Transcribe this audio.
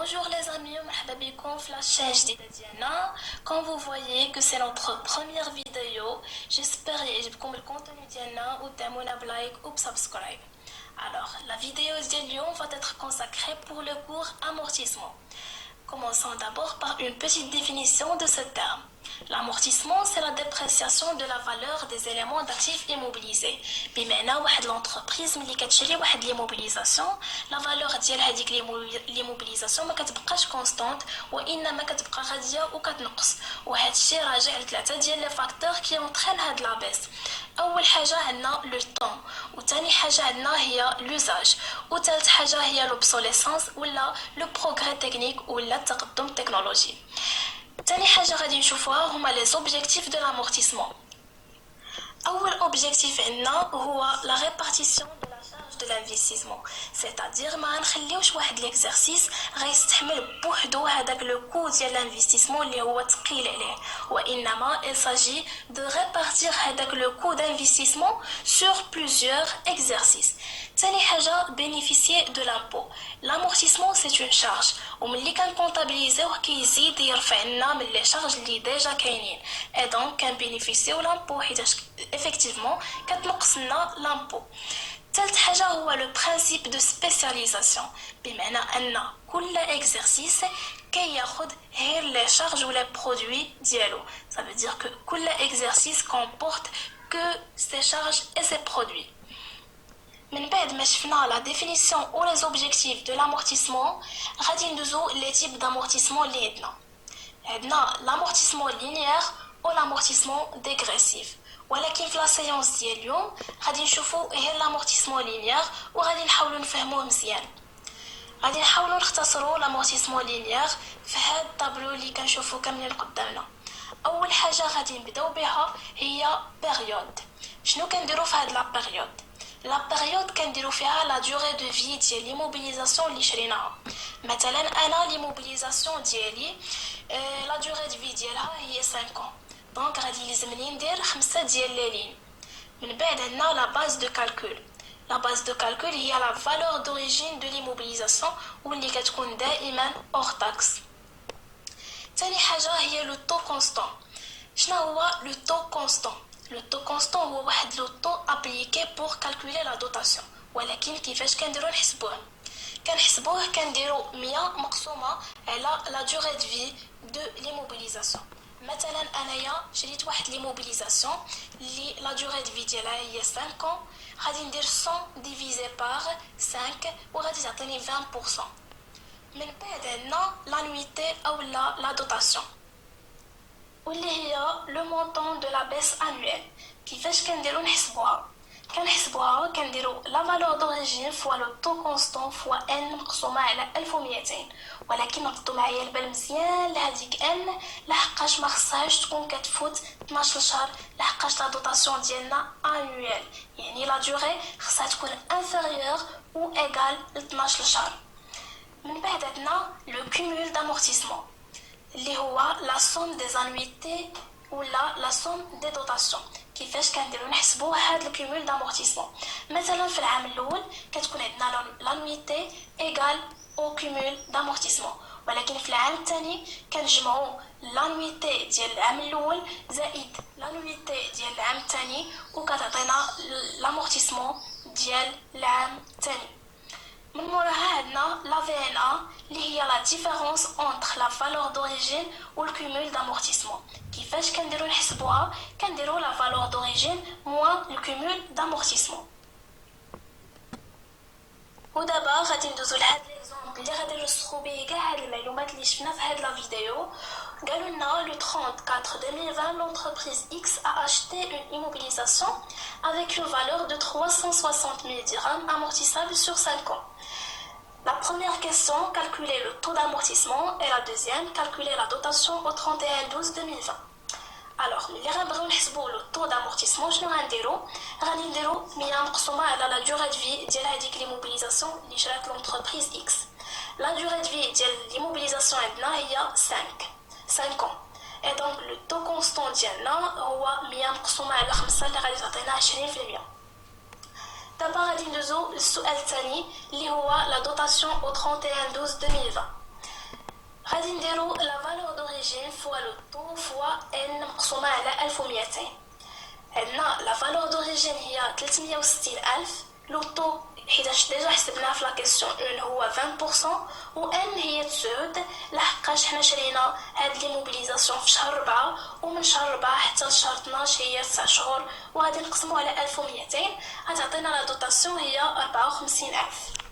Bonjour les amis, مرحبا بكم في la chaîne جديدة ديالنا. Comme vous voyez que c'est notre première vidéo, j'espère يعجبكم الكونتوني ديالنا ودعمونا بلايك وبسبسكرايب. Alors, la vidéo ديال اليوم va être consacrée pour le cours amortissement. Commençons d'abord par une petite définition de ce terme. L'amortissement, c'est la dépréciation de la valeur des éléments d'actifs immobilisés. بمعنى واحد l'entreprise ملي كتشري واحد l'immobilisation, la valeur ديال هذيك l'immobilisation ما كتبقاش كونستانت وانما كتبقى غاديه وكتنقص. وهذا الشيء راجع لثلاثه ديال لي فاكتور كي اونطرين هاد لابيس. اول حاجه عندنا لو طون، وثاني حاجه عندنا هي لوزاج، وثالث حاجه هي لوبسوليسانس ولا لو بروغري تكنيك ولا التقدم التكنولوجي. ثاني حاجه غادي نشوفوها هما لي زوبجيكتيف دو لامورتيسمون. اول اوبجيكتيف عندنا هو لا ريبارتيسيون دو لا شارج دو لانفستيسمون، سيتادير ما نخليوش واحد ليكزارسيس غيستحمل بوحدو هذاك لو كو ديال لانفستيسمون اللي هو ثقيل عليه، وانما il s'agit de répartir هذاك لو كو d'investissement sur plusieurs exercices. ثاني حاجه bénéficier de l'impôt. L'amortissement c'est une charge وملي كنكونطابيليزيوه كيزيد يرفع لنا من لي شارج اللي ديجا كاينين اي دونك كنبينيفيسيو لامبو حيت effectivement كتنقص لنا لامبو. ثالث حاجه هو لو برينسيپ دو سبيسياليزاسيون، بمعنى ان كل اكزرسيس كياخذ غير لي شارج ولا برودوي ديالو. ça veut dire que كل اكزرسيس comporte que ses charges et ses produits. من بعد ما شفنا la définition ou les objectifs de l'amortissement غادي ندوزو les types d'amortissement اللي عندنا l'amortissement linéaire ou l'amortissement dégressif. ولكن في لا سيونس ديال اليوم غادي نشوفو غير l'amortissement linéaire وغادي نحاولوا نفهموه مزيان. غادي نحاولوا نختصروا l'amortissement linéaire في هاد الطابلو اللي كنشوفو كاملين قدامنا. اول حاجه غادي نبداو بها هي بيريود. شنو كنديروا في هاد لا بيريود؟ لا بيريود كنديروا فيها لا دوري دو في ديال ليموبيليزاسيون اللي شريناها. مثلا انا ليموبيليزاسيون ديالي لا دوري دو في ديالها هي 5 ans، دونك غادي يلزمني ندير 5 ديال لي لين. من بعد عندنا لا باز دو كالكول. لا باز دو كالكول هي لا فالور دوريجين دو ليموبيليزاسيون واللي كتكون دائما اور تاكس. ثاني حاجه هي لو طو كونستون. شنو هو لو طو كونستون؟ لو طو كونستون هو واحد لو طو ابليكي بور كالكولي لا دوتاسيون، ولكن كيفاش كنديرو نحسبوه كنديرو 100 مقسومه على لا دوري دو في دو ليموبيليزاسيون. مثلا انايا شريت واحد ليموبيليزاسيون اللي لا دوري دو في ديالها هي 5 ans، غادي ندير 100 ديفيزي بار 5 وغادي تعطيني 20%. من بعد عندنا لانويتي او لا دوتاسيون واللي هي لو مونطون دو لا بيس انويل. كيفاش كنديرو نحسبوها كنديرو لا فالور دوريجين فوا لو طو كونستون فوا ان مقسومه على 1200، ولكن ردوا معايا البال مزيان لهاديك ان لحقاش ما خصهاش تكون كتفوت 12 شهر، لحقاش لا دوتاسيون ديالنا انويل، يعني لا دوري خصها تكون انفيريور او ايغال ل 12 شهر. من بعد عندنا لو كومول دامورتيسمون اللي هو لا سوم دي زانويتي ولا لا سوم دي دوتاسيون. كيفاش كنديرو نحسبوا هاد الكومول دامورتيسمون؟ مثلا في العام الاول كتكون عندنا لانويتي ايغال او كومول دامورتيسمون، ولكن في العام الثاني كنجمعوا لانويتي ديال العام الاول زائد لانويتي ديال العام الثاني وكتعطينا لامورتيسمون ديال العام الثاني. من موراها عندنا لا في ان ا اللي هي لا ديفيرونس اونتر لا فالور دوريجين و الكومول دامورتيسمون. كيفاش كنديرو نحسبوها؟ كنديرو لا فالور دوريجين موان الكومول دامورتيسمون. ودابا غادي ندوزو لهاد ليكزومبل اللي غادي نرسخو به كاع هاد المعلومات اللي شفنا في هاد لا فيديو. قالوا لنا لو 34 2020 l'entreprise X a acheté une immobilisation avec une valeur de 360 000 dirhams amortissable sur 5 ans. La première question, calculer le taux d'amortissement, et la deuxième, calculer la dotation au 31/12/2020. Alors, اللي غنبغيو نحسبوا لو طو d'amortissement شنو غنديرو؟ غادي نديرو 100 مقسومه على لا دوري دو في ديال هذيك ليموبيليزاسيون اللي شرات لونتربريز اكس. لا دوري دو في ديال ليموبيليزاسيون عندنا هي 5 ans. Et donc le taux constant ديالنا هو 100 مقسومه على 5 اللي غادي تعطينا 20%. دابا غادي ندوزو للسؤال الثاني اللي هو لا دوتاسيون au 31/12/2020. غادي نديرو لا فالور دوريجين فوا لو طو فوا ان مقسومه على 1200. عندنا لا فالور دوريجين هي 360000. لو طو حيتاش ديجا حسبناها في لا كيسيون 1 هو 20%، و ان هي 9 لحقاش حنا شرينا هاد لي موبيليزاسيون في شهر 4 ومن شهر 4 حتى شهر 12 هي 9 شهور، وغادي نقسمو على 1200 غتعطينا لا دوطاسيون هي 54000.